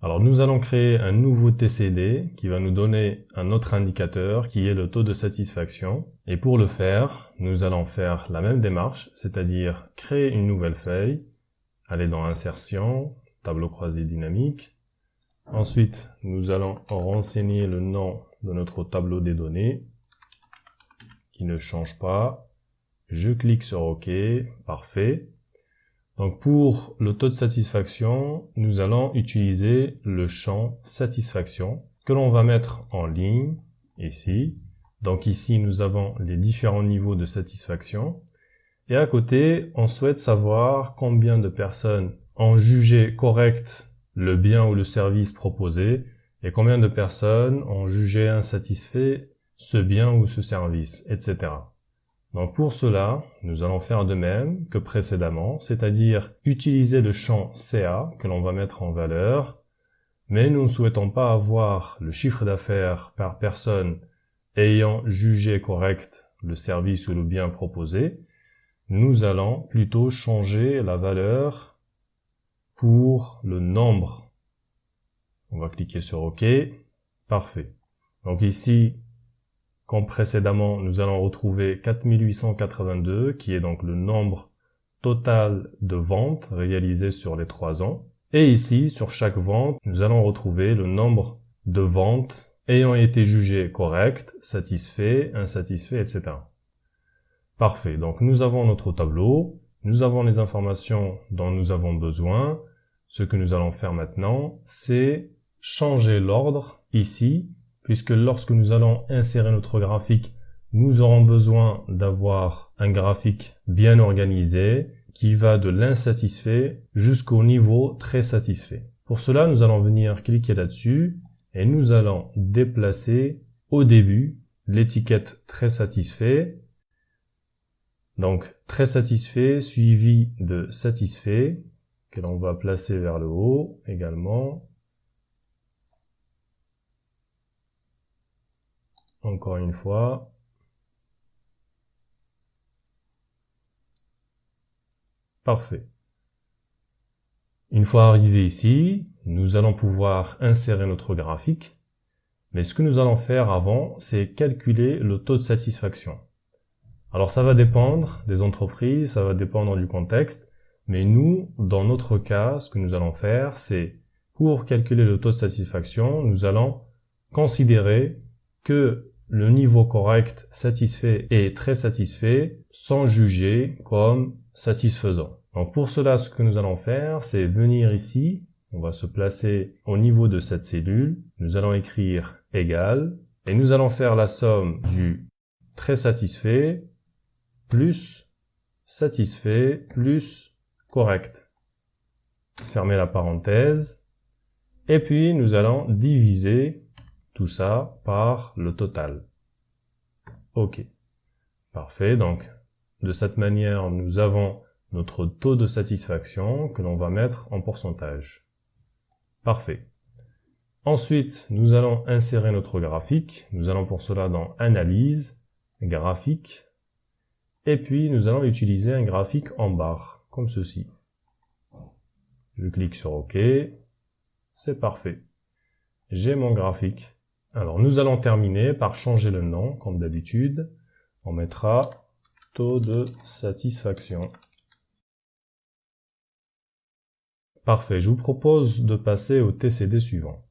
Alors nous allons créer un nouveau TCD qui va nous donner un autre indicateur qui est le taux de satisfaction. Et pour le faire, nous allons faire la même démarche, c'est-à-dire créer une nouvelle feuille, aller dans Insertion, tableau croisé dynamique. Ensuite, nous allons renseigner le nom de notre tableau des données qui ne change pas. Je clique sur OK, parfait. Donc pour le taux de satisfaction, nous allons utiliser le champ satisfaction que l'on va mettre en ligne ici. Donc ici, nous avons les différents niveaux de satisfaction. Et à côté, on souhaite savoir combien de personnes ont jugé correct le bien ou le service proposé et combien de personnes ont jugé insatisfait ce bien ou ce service, etc. Donc pour cela, nous allons faire de même que précédemment, c'est-à-dire utiliser le champ CA que l'on va mettre en valeur, mais nous ne souhaitons pas avoir le chiffre d'affaires par personne ayant jugé correct le service ou le bien proposé. Nous allons plutôt changer la valeur pour le nombre. On va cliquer sur OK. Parfait. Donc ici, comme précédemment, nous allons retrouver 4882, qui est donc le nombre total de ventes réalisées sur les 3 ans. Et ici, sur chaque vente, nous allons retrouver le nombre de ventes ayant été jugées correctes, satisfaits, insatisfaits, etc. Parfait. Donc, nous avons notre tableau. Nous avons les informations dont nous avons besoin. Ce que nous allons faire maintenant, c'est changer l'ordre ici, puisque lorsque nous allons insérer notre graphique, nous aurons besoin d'avoir un graphique bien organisé qui va de l'insatisfait jusqu'au niveau très satisfait. Pour cela, nous allons venir cliquer là-dessus et nous allons déplacer au début l'étiquette très satisfait. Donc, très satisfait suivi de satisfait que l'on va placer vers le haut également. Encore une fois. Parfait. Une fois arrivé ici, nous allons pouvoir insérer notre graphique. Mais ce que nous allons faire avant, c'est calculer le taux de satisfaction. Alors ça va dépendre des entreprises, ça va dépendre du contexte. Mais nous, dans notre cas, ce que nous allons faire, c'est pour calculer le taux de satisfaction, nous allons considérer que le niveau correct, satisfait et très satisfait sont jugés comme satisfaisants. Donc pour cela, ce que nous allons faire, c'est venir ici, on va se placer au niveau de cette cellule, nous allons écrire égal, et nous allons faire la somme du très satisfait plus satisfait plus correct. Fermez la parenthèse, et puis nous allons diviser tout ça par le total. OK. Parfait. Donc, de cette manière, nous avons notre taux de satisfaction que l'on va mettre en pourcentage. Parfait. Ensuite, nous allons insérer notre graphique. Nous allons pour cela dans Analyse, Graphique. Et puis, nous allons utiliser un graphique en barre, comme ceci. Je clique sur OK. C'est parfait. J'ai mon graphique. Alors, nous allons terminer par changer le nom, comme d'habitude. On mettra taux de satisfaction. Parfait, je vous propose de passer au TCD suivant.